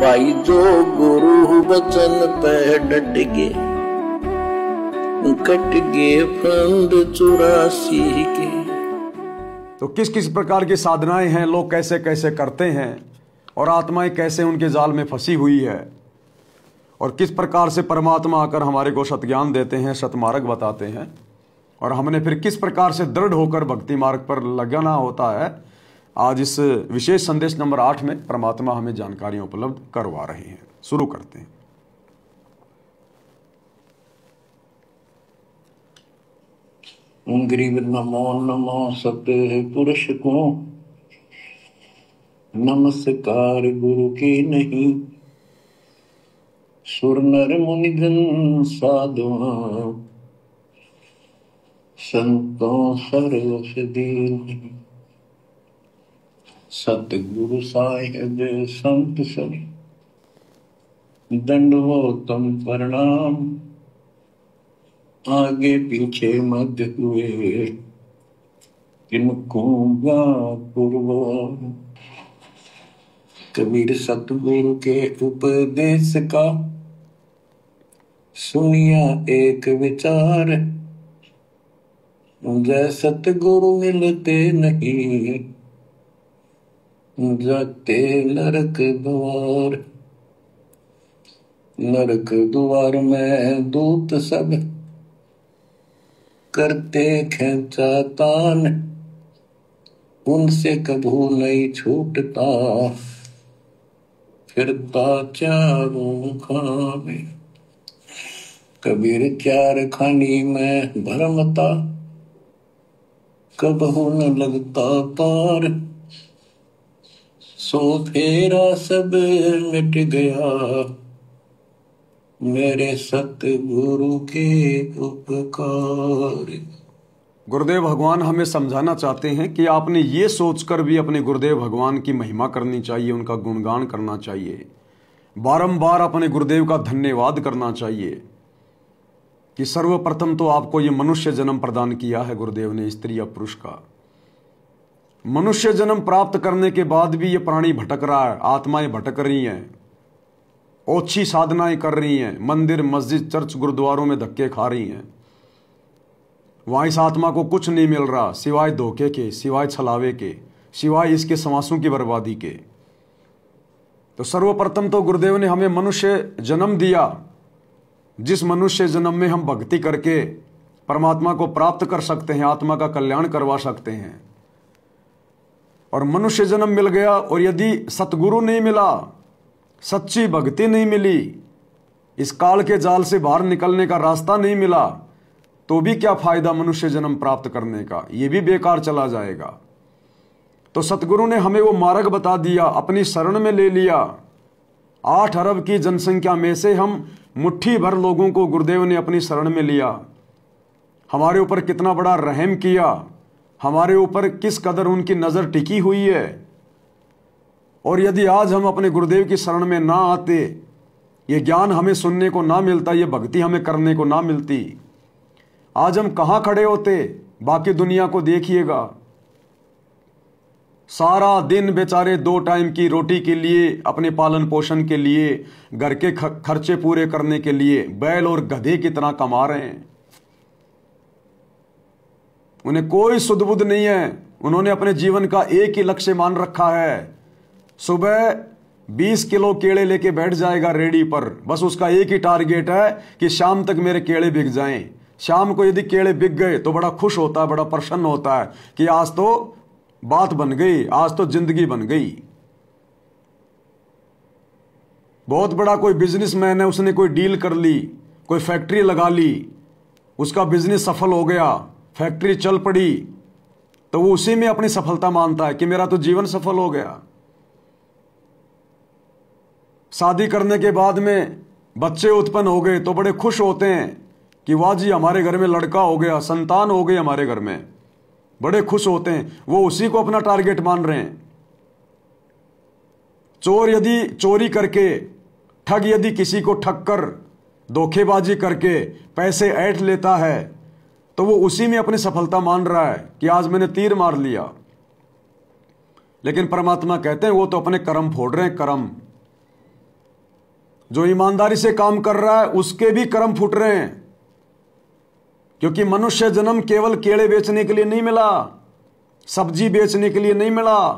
भाई जो गुरु वचन पे डट गे, कट गे फंद 84 के। तो किस किस प्रकार की साधनाएं हैं, लोग कैसे कैसे करते हैं और आत्माएं कैसे उनके जाल में फंसी हुई है, और किस प्रकार से परमात्मा आकर हमारे को सतज्ञान देते हैं, सतमार्ग बताते हैं, और हमने फिर किस प्रकार से दृढ़ होकर भक्ति मार्ग पर लगाना होता है। आज इस विशेष संदेश नंबर 8 में परमात्मा हमें जानकारियां उपलब्ध करवा रहे हैं। शुरू करते हैं। गरीब नमो नमो सतपुरुष को, नमस्कार गुरु की नहीं। सुर नर मुनि जन साधुआ, संतों सर्वस दीन। सतगुरु साहिब संत सब, दंडवतम प्रणाम। आगे पीछे मध्य हुए, किनको पूर्व। कबीर सतगुरु के उपदेश का, सुनिया एक विचार। जय सतगुरु मिलते नहीं, जाते नरक द्वार। नरक द्वार में दूत सब, करते खेचा तान। उनसे कभू नहीं छूटता, फिरता चारों खाने। कबीर चार खानी में भरमता, कबहू न लगता पार। सो फेरा सब मिट गया, मेरे सतगुरु के उपकार। गुरुदेव भगवान हमें समझाना चाहते हैं कि आपने ये सोचकर भी अपने गुरुदेव भगवान की महिमा करनी चाहिए, उनका गुणगान करना चाहिए, बारंबार अपने गुरुदेव का धन्यवाद करना चाहिए कि सर्वप्रथम तो आपको ये मनुष्य जन्म प्रदान किया है गुरुदेव ने, स्त्री या पुरुष का। मनुष्य जन्म प्राप्त करने के बाद भी ये प्राणी भटक रहा है, आत्माएं भटक रही हैं, ओछी साधनाएं कर रही हैं, मंदिर मस्जिद चर्च गुरुद्वारों में धक्के खा रही हैं। वहां इस आत्मा को कुछ नहीं मिल रहा सिवाय धोखे के, सिवाय छलावे के, सिवाय इसके समासों की बर्बादी के। तो सर्वप्रथम तो गुरुदेव ने हमें मनुष्य जन्म दिया, जिस मनुष्य जन्म में हम भक्ति करके परमात्मा को प्राप्त कर सकते हैं, आत्मा का कल्याण करवा सकते हैं। और मनुष्य जन्म मिल गया, और यदि सतगुरु नहीं मिला, सच्ची भक्ति नहीं मिली, इस काल के जाल से बाहर निकलने का रास्ता नहीं मिला, तो भी क्या फायदा मनुष्य जन्म प्राप्त करने का, ये भी बेकार चला जाएगा। तो सतगुरु ने हमें वो मार्ग बता दिया, अपनी शरण में ले लिया। 8 अरब की जनसंख्या में से हम मुट्ठी भर लोगों को गुरुदेव ने अपनी शरण में लिया। हमारे ऊपर कितना बड़ा रहम किया, हमारे ऊपर किस कदर उनकी नजर टिकी हुई है। और यदि आज हम अपने गुरुदेव की शरण में ना आते, ये ज्ञान हमें सुनने को ना मिलता, ये भक्ति हमें करने को ना मिलती, आज हम कहां खड़े होते। बाकी दुनिया को देखिएगा, सारा दिन बेचारे 2 टाइम की रोटी के लिए, अपने पालन पोषण के लिए, घर के खर्चे पूरे करने के लिए बैल और गधे की तरह कमा रहे हैं। उन्हें कोई सुध बुध नहीं है। उन्होंने अपने जीवन का एक ही लक्ष्य मान रखा है, सुबह 20 किलो केले लेके बैठ जाएगा रेडी पर। बस उसका एक ही टारगेट है कि शाम तक मेरे केले बिक जाएं। शाम को यदि केले बिक गए तो बड़ा खुश होता है, बड़ा प्रसन्न होता है कि आज तो बात बन गई, आज तो जिंदगी बन गई। बहुत बड़ा कोई बिजनेसमैन है, उसने कोई डील कर ली, कोई फैक्ट्री लगा ली, उसका बिजनेस सफल हो गया, फैक्ट्री चल पड़ी, तो वो उसी में अपनी सफलता मानता है कि मेरा तो जीवन सफल हो गया। शादी करने के बाद में बच्चे उत्पन्न हो गए तो बड़े खुश होते हैं कि वाह जी हमारे घर में लड़का हो गया, संतान हो गई हमारे घर में, बड़े खुश होते हैं। वो उसी को अपना टारगेट मान रहे हैं। चोर यदि चोरी करके, ठग यदि किसी को ठग कर, धोखेबाजी करके पैसे ऐंठ लेता है तो वो उसी में अपनी सफलता मान रहा है कि आज मैंने तीर मार लिया। लेकिन परमात्मा कहते हैं वो तो अपने कर्म फोड़ रहे हैं, कर्म। जो ईमानदारी से काम कर रहा है उसके भी कर्म फूट रहे हैं, क्योंकि मनुष्य जन्म केवल केले बेचने के लिए नहीं मिला, सब्जी बेचने के लिए नहीं मिला,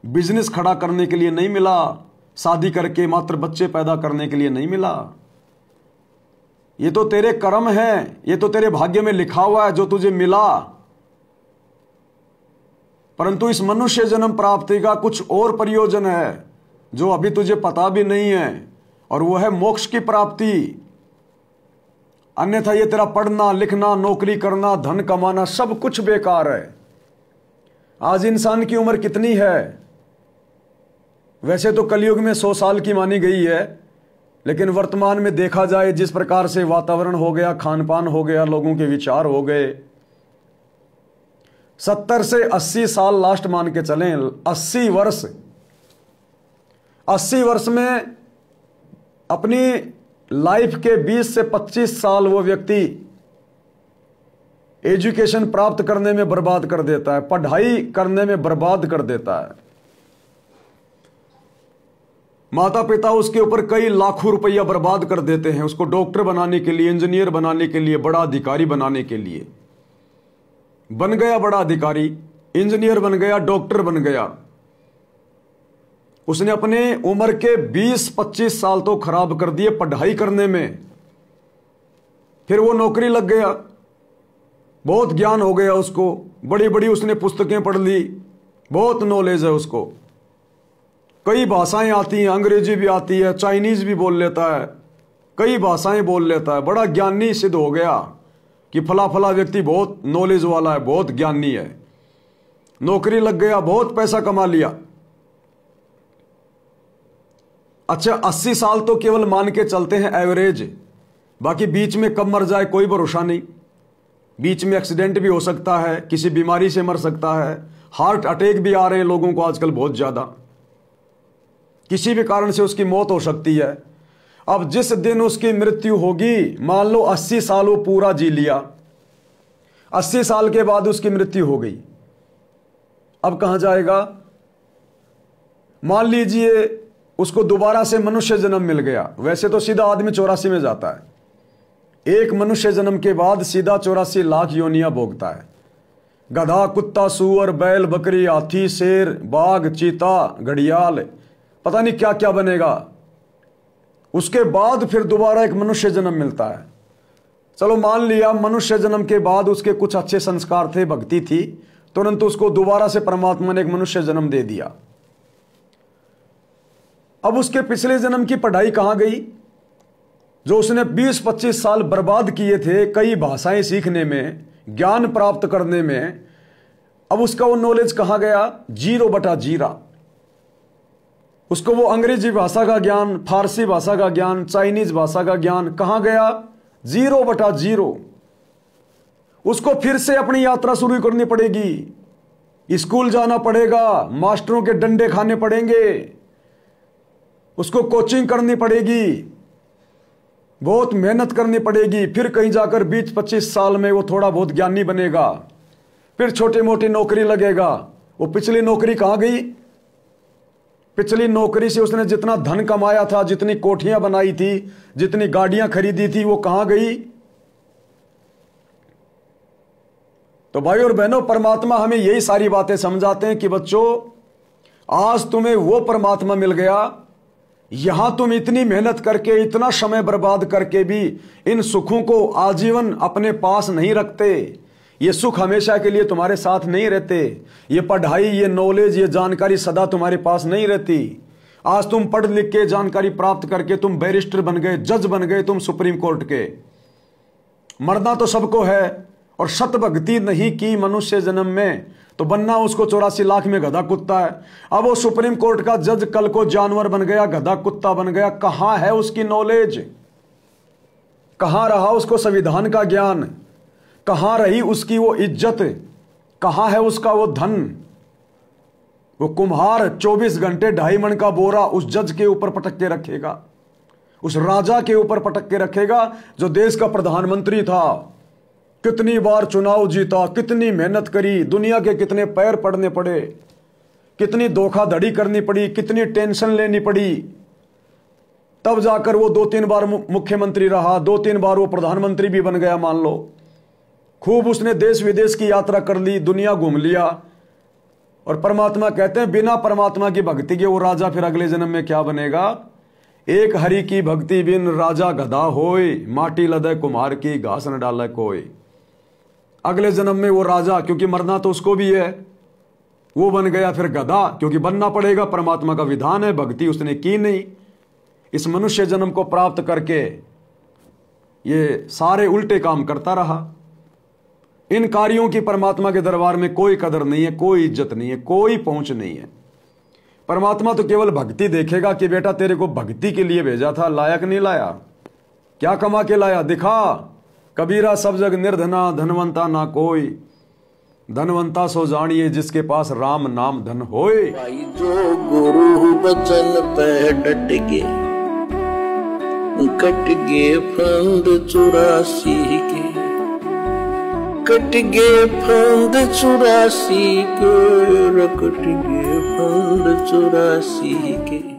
बिजनेस खड़ा करने के लिए नहीं मिला, शादी करके मात्र बच्चे पैदा करने के लिए नहीं मिला। ये तो तेरे कर्म है, ये तो तेरे भाग्य में लिखा हुआ है जो तुझे मिला। परंतु इस मनुष्य जन्म प्राप्ति का कुछ और प्रयोजन है जो अभी तुझे पता भी नहीं है, और वो है मोक्ष की प्राप्ति। अन्यथा ये तेरा पढ़ना लिखना, नौकरी करना, धन कमाना सब कुछ बेकार है। आज इंसान की उम्र कितनी है? वैसे तो कलयुग में 100 साल की मानी गई है, लेकिन वर्तमान में देखा जाए जिस प्रकार से वातावरण हो गया, खान पान हो गया, लोगों के विचार हो गए, 70 से 80 साल लास्ट मान के चलें। 80 वर्ष में अपनी लाइफ के 20 से 25 साल वो व्यक्ति एजुकेशन प्राप्त करने में बर्बाद कर देता है, पढ़ाई करने में बर्बाद कर देता है। माता पिता उसके ऊपर कई लाखों रुपया बर्बाद कर देते हैं, उसको डॉक्टर बनाने के लिए, इंजीनियर बनाने के लिए, बड़ा अधिकारी बनाने के लिए। बन गया बड़ा अधिकारी, इंजीनियर बन गया, डॉक्टर बन गया, उसने अपने उम्र के 20-25 साल तो खराब कर दिए पढ़ाई करने में। फिर वो नौकरी लग गया, बहुत ज्ञान हो गया उसको, बड़ी बड़ी उसने पुस्तकें पढ़ ली, बहुत नॉलेज है उसको, कई भाषाएं आती हैं, अंग्रेजी भी आती है, चाइनीज भी बोल लेता है, कई भाषाएं बोल लेता है, बड़ा ज्ञानी सिद्ध हो गया कि फला फला व्यक्ति बहुत नॉलेज वाला है, बहुत ज्ञानी है। नौकरी लग गया, बहुत पैसा कमा लिया। अच्छा, 80 साल तो केवल मान के चलते हैं एवरेज, बाकी बीच में कब मर जाए कोई भरोसा नहीं। बीच में एक्सीडेंट भी हो सकता है, किसी बीमारी से मर सकता है, हार्ट अटैक भी आ रहे हैं लोगों को आजकल बहुत ज्यादा, किसी भी कारण से उसकी मौत हो सकती है। अब जिस दिन उसकी मृत्यु होगी, मान लो 80 साल वो पूरा जी लिया, 80 साल के बाद उसकी मृत्यु हो गई, अब कहां जाएगा? मान लीजिए उसको दोबारा से मनुष्य जन्म मिल गया, वैसे तो सीधा आदमी 84 में जाता है, एक मनुष्य जन्म के बाद सीधा 84 लाख योनियां भोगता है। गधा, कुत्ता, सूअर, बैल, बकरी, हाथी, शेर, बाघ, चीता, घड़ियाल, पता नहीं क्या क्या बनेगा। उसके बाद फिर दोबारा एक मनुष्य जन्म मिलता है। चलो मान लिया मनुष्य जन्म के बाद उसके कुछ अच्छे संस्कार थे, भक्ति थी, तुरंत उसको दोबारा से परमात्मा ने एक मनुष्य जन्म दे दिया। अब उसके पिछले जन्म की पढ़ाई कहां गई? जो उसने 20-25 साल बर्बाद किए थे कई भाषाएं सीखने में, ज्ञान प्राप्त करने में, अब उसका वो नॉलेज कहां गया? 0/0। उसको वो अंग्रेजी भाषा का ज्ञान, फारसी भाषा का ज्ञान, चाइनीज भाषा का ज्ञान कहां गया? 0/0। उसको फिर से अपनी यात्रा शुरू करनी पड़ेगी, स्कूल जाना पड़ेगा, मास्टरों के डंडे खाने पड़ेंगे, उसको कोचिंग करनी पड़ेगी, बहुत मेहनत करनी पड़ेगी, फिर कहीं जाकर 20-25 साल में वो थोड़ा बहुत ज्ञानी बनेगा, फिर छोटी मोटी नौकरी लगेगा। वो पिछली नौकरी कहां गई? पिछली नौकरी से उसने जितना धन कमाया था, जितनी कोठियां बनाई थी, जितनी गाड़ियां खरीदी थी, वो कहां गई? तो भाई और बहनों, परमात्मा हमें यही सारी बातें समझाते हैं कि बच्चों, आज तुम्हें वो परमात्मा मिल गया, यहां तुम इतनी मेहनत करके, इतना समय बर्बाद करके भी इन सुखों को आजीवन अपने पास नहीं रखते। ये सुख हमेशा के लिए तुम्हारे साथ नहीं रहते। ये पढ़ाई, ये नॉलेज, ये जानकारी सदा तुम्हारे पास नहीं रहती। आज तुम पढ़ लिख के जानकारी प्राप्त करके तुम बैरिस्टर बन गए, जज बन गए, तुम सुप्रीम कोर्ट के। मरना तो सबको है, और सत भक्ति नहीं की मनुष्य जन्म में तो बनना उसको 84 लाख में गधा कुत्ता है। अब वो सुप्रीम कोर्ट का जज कल को जानवर बन गया, गधा कुत्ता बन गया, कहां है उसकी नॉलेज? कहां रहा उसको संविधान का ज्ञान? कहां रही उसकी वो इज्जत? कहां है उसका वो धन? वो कुम्हार 24 घंटे 2.5 मन का बोरा उस जज के ऊपर पटक के रखेगा, उस राजा के ऊपर पटक के रखेगा जो देश का प्रधानमंत्री था, कितनी बार चुनाव जीता, कितनी मेहनत करी, दुनिया के कितने पैर पड़ने पड़े, कितनी धोखाधड़ी करनी पड़ी, कितनी टेंशन लेनी पड़ी, तब जाकर वो 2-3 बार मुख्यमंत्री रहा, 2-3 बार वो प्रधानमंत्री भी बन गया मान लो। खूब उसने देश विदेश की यात्रा कर ली, दुनिया घूम लिया। और परमात्मा कहते हैं बिना परमात्मा की भक्ति के वो राजा फिर अगले जन्म में क्या बनेगा? एक हरि की भक्ति बिन राजा गधा होय, माटी लदे कुम्हार की घास न डाले कोय। अगले जन्म में वो राजा, क्योंकि मरना तो उसको भी है, वो बन गया फिर गधा, क्योंकि बनना पड़ेगा, परमात्मा का विधान है, भक्ति उसने की नहीं। इस मनुष्य जन्म को प्राप्त करके ये सारे उल्टे काम करता रहा। इन कार्यों की परमात्मा के दरबार में कोई कदर नहीं है, कोई इज्जत नहीं है, कोई पहुंच नहीं है। परमात्मा तो केवल भक्ति देखेगा कि बेटा तेरे को भक्ति के लिए भेजा था, लायक नहीं लाया, क्या कमा के लाया, दिखा। कबीरा सब जग निर्धना, धनवंता ना कोई, धनवंता सो जानिए जिसके पास राम नाम धन होए। भाई जो गुरु बचन पे डट गे, कट गे फंद 84 के, कट गे फंद 84 के, कट गे फंद 84 के।